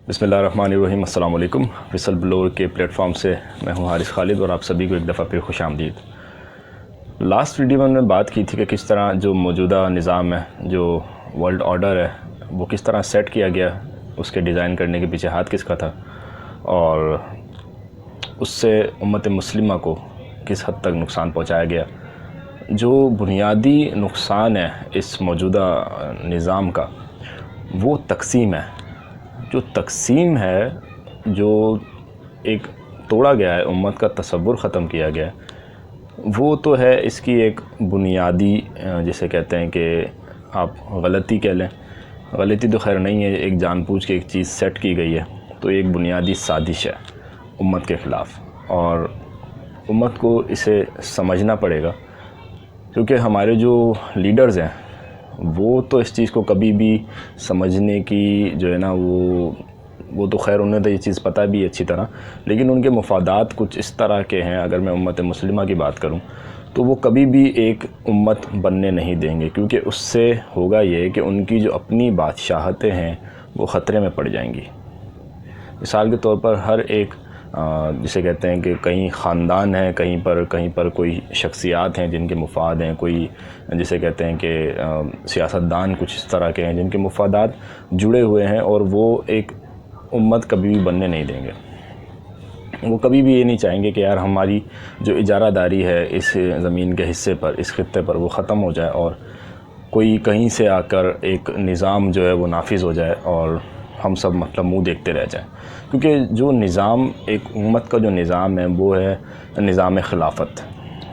بسم اللہ الرحمن الرحیم۔ السلام علیکم۔ وصل بلور کے پلیٹ فارم سے میں ہوں حارث خالد اور آپ سبھی کو ایک دفعہ پھر خوش آمدید۔ لاسٹ ویڈیو میں نے بات کی تھی کہ کس طرح جو موجودہ نظام ہے، جو ورلڈ آرڈر ہے، وہ کس طرح سیٹ کیا گیا، اس کے ڈیزائن کرنے کے پیچھے ہاتھ کس کا تھا اور اس سے امت مسلمہ کو کس حد تک نقصان پہنچایا گیا۔ جو بنیادی نقصان ہے اس موجودہ نظام کا وہ تقسیم ہے۔ جو تقسیم ہے، جو ایک توڑا گیا ہے، امت کا تصور ختم کیا گیا ہے، وہ تو ہے اس کی ایک بنیادی جسے کہتے ہیں کہ آپ غلطی کہہ لیں، غلطی تو خیر نہیں ہے، ایک جان بوجھ کے ایک چیز سیٹ کی گئی ہے، تو ایک بنیادی سازش ہے امت کے خلاف، اور امت کو اسے سمجھنا پڑے گا، کیونکہ ہمارے جو لیڈرز ہیں وہ تو اس چیز کو کبھی بھی سمجھنے کی جو ہے نا وہ تو خیر انہیں تو یہ چیز پتہ بھی ہے اچھی طرح، لیکن ان کے مفادات کچھ اس طرح کے ہیں۔ اگر میں امت مسلمہ کی بات کروں تو وہ کبھی بھی ایک امت بننے نہیں دیں گے، کیونکہ اس سے ہوگا یہ کہ ان کی جو اپنی بادشاہتیں ہیں وہ خطرے میں پڑ جائیں گی۔ مثال کے طور پر ہر ایک جسے کہتے ہیں کہ کہیں خاندان ہیں، کہیں پر کوئی شخصیات ہیں جن کے مفاد ہیں، کوئی جسے کہتے ہیں کہ سیاستدان کچھ اس طرح کے ہیں جن کے مفادات جڑے ہوئے ہیں، اور وہ ایک امت کبھی بھی بننے نہیں دیں گے۔ وہ کبھی بھی یہ نہیں چاہیں گے کہ یار ہماری جو اجارہ داری ہے اس زمین کے حصے پر، اس خطے پر، وہ ختم ہو جائے اور کوئی کہیں سے آ کر ایک نظام جو ہے وہ نافذ ہو جائے اور ہم سب منہ دیکھتے رہ جائیں۔ کیونکہ جو نظام ایک امت کا جو نظام ہے وہ ہے نظام خلافت،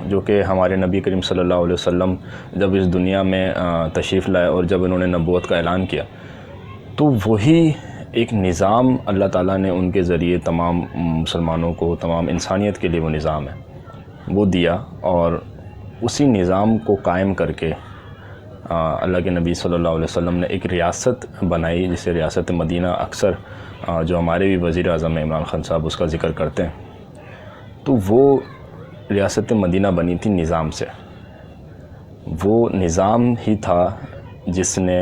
جو کہ ہمارے نبی کریم صلی اللہ علیہ وسلم جب اس دنیا میں تشریف لائے اور جب انہوں نے نبوت کا اعلان کیا تو وہی ایک نظام اللہ تعالیٰ نے ان کے ذریعے تمام مسلمانوں کو، تمام انسانیت کے لیے وہ نظام ہے وہ دیا، اور اسی نظام کو قائم کر کے اللہ کے نبی صلی اللہ علیہ وسلم نے ایک ریاست بنائی، جسے ریاست مدینہ اکثر جو ہمارے بھی وزیر اعظم عمران خان صاحب اس کا ذکر کرتے ہیں۔ تو وہ ریاست مدینہ بنی تھی نظام سے۔ وہ نظام ہی تھا جس نے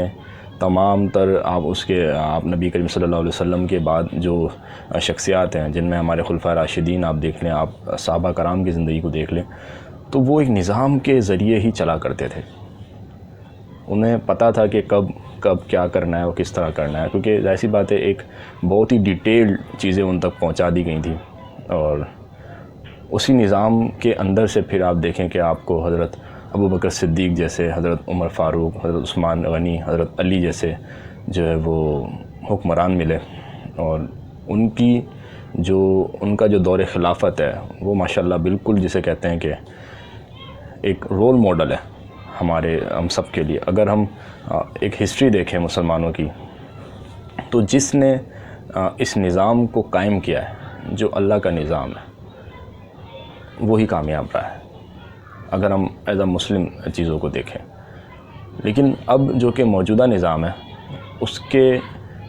تمام تر آپ نبی کریم صلی اللہ علیہ وسلم کے بعد جو شخصیات ہیں، جن میں ہمارے خلفائے راشدین آپ دیکھ لیں، آپ صحابہ کرام کی زندگی کو دیکھ لیں، تو وہ ایک نظام کے ذریعے ہی چلا کرتے تھے۔ انہیں پتہ تھا کہ کب کیا کرنا ہے اور کس طرح کرنا ہے، کیونکہ ظاہر سی بات ہے ایک بہت ہی ڈیٹیلڈ چیزیں ان تک پہنچا دی گئی تھیں، اور اسی نظام کے اندر سے پھر آپ دیکھیں کہ آپ کو حضرت ابوبکر صدیق جیسے، حضرت عمر فاروق، حضرت عثمان غنی، حضرت علی جیسے جو ہے وہ حکمران ملے، اور ان کا جو دور خلافت ہے وہ ماشاءاللہ بالکل جسے کہتے ہیں کہ ایک رول ماڈل ہے ہم سب کے لیے۔ اگر ہم ایک ہسٹری دیکھیں مسلمانوں کی، تو جس نے اس نظام کو قائم کیا ہے، جو اللہ کا نظام ہے، وہی کامیاب رہا ہے اگر ہم ایز اے مسلم چیزوں کو دیکھیں۔ لیکن اب جو کہ موجودہ نظام ہے، اس کے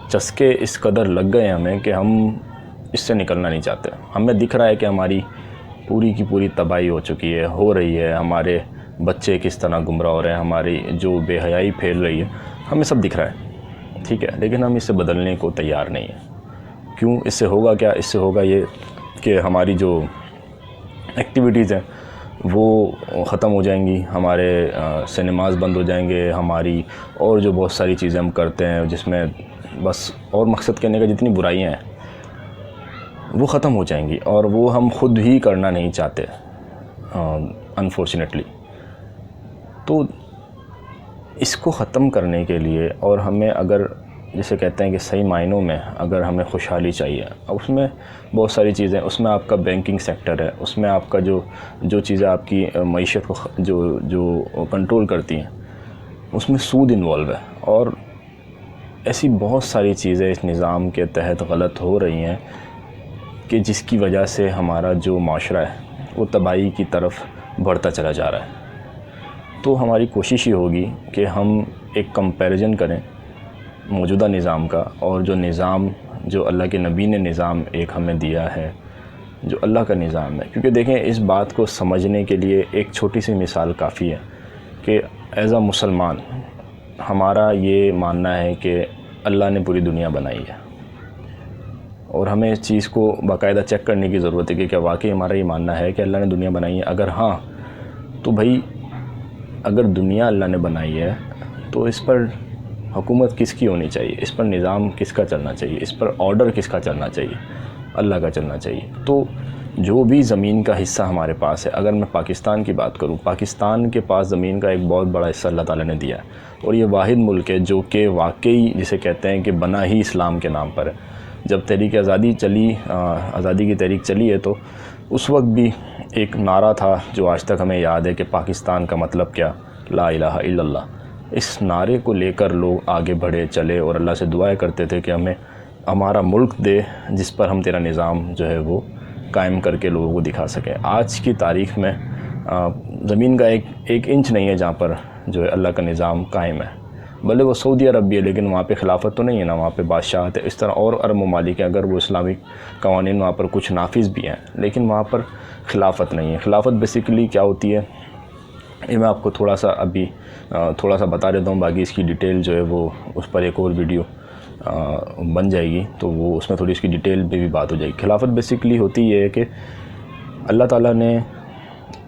چسکے اس قدر لگ گئے ہمیں کہ ہم اس سے نکلنا نہیں چاہتے۔ ہمیں دکھ رہا ہے کہ ہماری پوری کی پوری تباہی ہو رہی ہے، ہمارے بچے کس طرح گمراہ ہو رہے ہیں، ہماری جو بے حیائی پھیل رہی ہے، ہمیں سب دکھ رہا ہے، ٹھیک ہے، لیکن ہم اسے بدلنے کو تیار نہیں ہیں۔ کیوں؟ اس سے ہوگا کیا؟ اس سے ہوگا یہ کہ ہماری جو ایکٹیویٹیز ہیں وہ ختم ہو جائیں گی، ہمارے سنیماز بند ہو جائیں گے، ہماری اور جو بہت ساری چیزیں ہم کرتے ہیں جس میں بس اور مقصد کرنے کا جتنی برائیاں ہیں وہ ختم ہو جائیں گی، اور وہ ہم خود ہی کرنا نہیں چاہتے انفارچونیٹلی۔ تو اس کو ختم کرنے کے لیے، اور ہمیں اگر جسے کہتے ہیں کہ صحیح معنوں میں اگر ہمیں خوشحالی چاہیے، اس میں بہت ساری چیزیں، اس میں آپ کا بینکنگ سیکٹر ہے، اس میں آپ کا جو چیزیں آپ کی معیشت کو جو کنٹرول کرتی ہیں، اس میں سود انوالو ہے، اور ایسی بہت ساری چیزیں اس نظام کے تحت غلط ہو رہی ہیں کہ جس کی وجہ سے ہمارا جو معاشرہ ہے وہ تباہی کی طرف بڑھتا چلا جا رہا ہے۔ تو ہماری کوشش یہ ہوگی کہ ہم ایک کمپیریزن کریں موجودہ نظام کا اور جو اللہ کے نبی نے نظام ایک ہمیں دیا ہے، جو اللہ کا نظام ہے۔ کیونکہ دیکھیں، اس بات کو سمجھنے کے لیے ایک چھوٹی سی مثال کافی ہے کہ ایز اے مسلمان ہمارا یہ ماننا ہے کہ اللہ نے پوری دنیا بنائی ہے، اور ہمیں اس چیز کو باقاعدہ چیک کرنے کی ضرورت ہے کہ کیا واقعی ہمارا یہ ماننا ہے کہ اللہ نے دنیا بنائی ہے. اگر ہاں تو بھائی اگر دنیا اللہ نے بنائی ہے تو اس پر حکومت کس کی ہونی چاہیے, اس پر نظام کس کا چلنا چاہیے, اس پر آرڈر کس کا چلنا چاہیے؟ اللہ کا چلنا چاہیے. تو جو بھی زمین کا حصہ ہمارے پاس ہے, اگر میں پاکستان کی بات کروں, پاکستان کے پاس زمین کا ایک بہت بڑا حصہ اللہ تعالیٰ نے دیا ہے, اور یہ واحد ملک ہے جو کہ واقعی جسے کہتے ہیں کہ بنا ہی اسلام کے نام پر ہے. جب تحریک آزادی چلی, آزادی کی تحریک چلی ہے, تو اس وقت بھی ایک نعرہ تھا جو آج تک ہمیں یاد ہے کہ پاکستان کا مطلب کیا, لا الہ الا اللہ. اس نعرے کو لے کر لوگ آگے بڑھے چلے اور اللہ سے دعائیں کرتے تھے کہ ہمیں ہمارا ملک دے جس پر ہم تیرا نظام جو ہے وہ قائم کر کے لوگوں کو دکھا سکیں. آج کی تاریخ میں زمین کا ایک انچ نہیں ہے جہاں پر جو ہے اللہ کا نظام قائم ہے. بھلے وہ سعودی عرب بھی ہے لیکن وہاں پہ خلافت تو نہیں ہے نا, وہاں پہ بادشاہت ہے. اس طرح اور عرب ممالک ہیں, اگر وہ اسلامک قوانین وہاں پر کچھ نافذ بھی ہیں لیکن وہاں پر خلافت نہیں ہے. خلافت بیسیکلی کیا ہوتی ہے یہ میں آپ کو تھوڑا سا بتا دیتا ہوں, باقی اس کی ڈیٹیل جو ہے وہ اس پر ایک اور ویڈیو بن جائے گی تو وہ اس میں تھوڑی اس کی ڈیٹیل پہ بھی بات ہو جائے گی. خلافت بیسیکلی ہوتی یہ ہے کہ اللہ تعالیٰ نے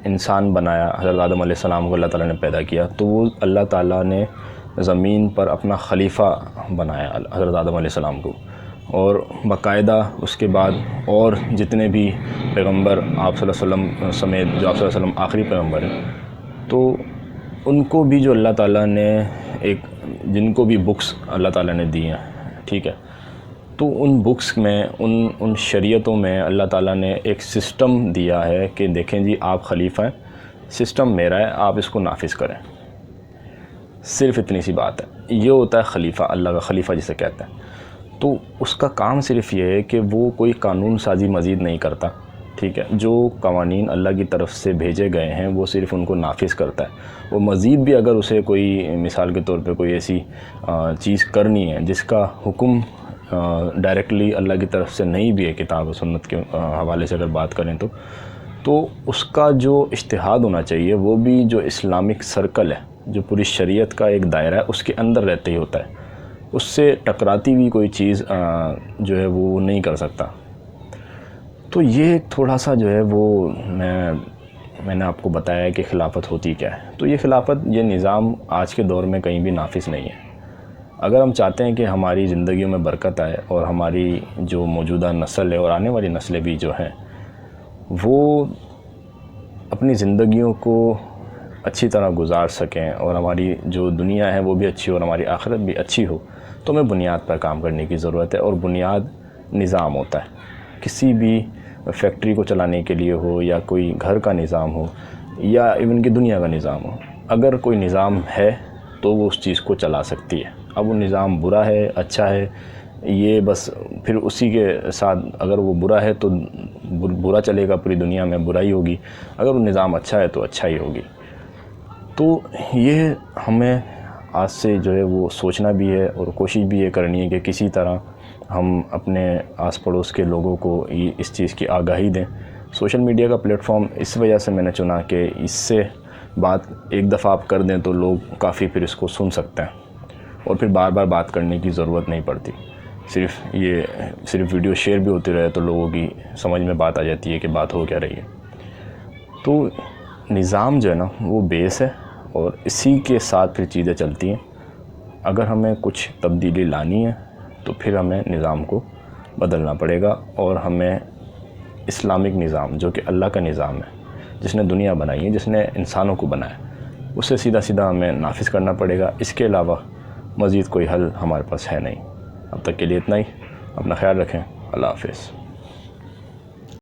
انسان بنایا, حضرت آدم علیہ السلام کو اللہ تعالیٰ نے پیدا کیا, تو وہ اللہ تعالیٰ نے زمین پر اپنا خلیفہ بنایا حضرت آدم علیہ السلام کو, اور باقاعدہ اس کے بعد اور جتنے بھی پیغمبر آپ صلی اللہ علیہ وسلم سمیت جو آپ صلی اللہ علیہ وسلم آخری پیغمبر ہیں, تو ان کو بھی جو اللہ تعالیٰ نے جن کو بھی بکس اللہ تعالیٰ نے دی ہیں, ٹھیک ہے, تو ان بکس میں ان شریعتوں میں اللہ تعالیٰ نے ایک سسٹم دیا ہے کہ دیکھیں جی آپ خلیفہ ہیں, سسٹم میرا ہے, آپ اس کو نافذ کریں. صرف اتنی سی بات ہے. یہ ہوتا ہے خلیفہ, اللہ کا خلیفہ جسے کہتے ہیں. تو اس کا کام صرف یہ ہے کہ وہ کوئی قانون سازی مزید نہیں کرتا, ٹھیک ہے, جو قوانین اللہ کی طرف سے بھیجے گئے ہیں وہ صرف ان کو نافذ کرتا ہے. وہ مزید بھی اگر اسے کوئی مثال کے طور پہ کوئی ایسی چیز کرنی ہے جس کا حکم ڈائریکٹلی اللہ کی طرف سے نہیں بھی ہے, کتاب و سنت کے حوالے سے اگر بات کریں تو اس کا جو اجتہاد ہونا چاہیے وہ بھی جو اسلامک سرکل ہے, جو پوری شریعت کا ایک دائرہ ہے, اس کے اندر رہتے ہی ہوتا ہے. اس سے ٹکراتی بھی کوئی چیز جو ہے وہ نہیں کر سکتا. تو یہ تھوڑا سا جو ہے وہ میں نے آپ کو بتایا کہ خلافت ہوتی کیا ہے. تو یہ خلافت, یہ نظام آج کے دور میں کہیں بھی نافذ نہیں ہے. اگر ہم چاہتے ہیں کہ ہماری زندگیوں میں برکت آئے اور ہماری جو موجودہ نسل ہے اور آنے والی نسلیں بھی جو ہیں وہ اپنی زندگیوں کو اچھی طرح گزار سکیں اور ہماری جو دنیا ہے وہ بھی اچھی ہو اور ہماری آخرت بھی اچھی ہو, تو ہمیں بنیاد پر کام کرنے کی ضرورت ہے. اور بنیاد نظام ہوتا ہے. کسی بھی فیکٹری کو چلانے کے لیے ہو یا کوئی گھر کا نظام ہو یا ایون کہ دنیا کا نظام ہو, اگر کوئی نظام ہے تو وہ اس چیز کو چلا سکتی ہے. اب وہ نظام برا ہے اچھا ہے, یہ بس پھر اسی کے ساتھ اگر وہ برا ہے تو برا چلے گا, پوری دنیا میں برائی ہوگی. اگر وہ نظام اچھا ہے تو اچھا ہی ہوگی. تو یہ ہمیں آج سے جو ہے وہ سوچنا بھی ہے اور کوشش بھی یہ کرنی ہے کہ کسی طرح ہم اپنے آس پڑوس کے لوگوں کو اس چیز کی آگاہی دیں. سوشل میڈیا کا پلیٹ فارم اس وجہ سے میں نے چنا کہ اس سے بات ایک دفعہ آپ کر دیں تو لوگ کافی پھر اس کو سن سکتے ہیں اور پھر بار بار بات کرنے کی ضرورت نہیں پڑتی. صرف ویڈیو شیئر بھی ہوتی رہے تو لوگوں کی سمجھ میں بات آ جاتی ہے کہ بات ہو کیا رہی ہے. تو نظام جو ہے نا وہ بیس ہے اور اسی کے ساتھ پھر چیزیں چلتی ہیں. اگر ہمیں کچھ تبدیلی لانی ہے تو پھر ہمیں نظام کو بدلنا پڑے گا اور ہمیں اسلامک نظام جو کہ اللہ کا نظام ہے, جس نے دنیا بنائی ہے, جس نے انسانوں کو بنایا, اسے سیدھا ہمیں نافذ کرنا پڑے گا. اس کے علاوہ مزید کوئی حل ہمارے پاس ہے نہیں. اب تک کے لیے اتنا ہی. اپنا خیال رکھیں. اللہ حافظ.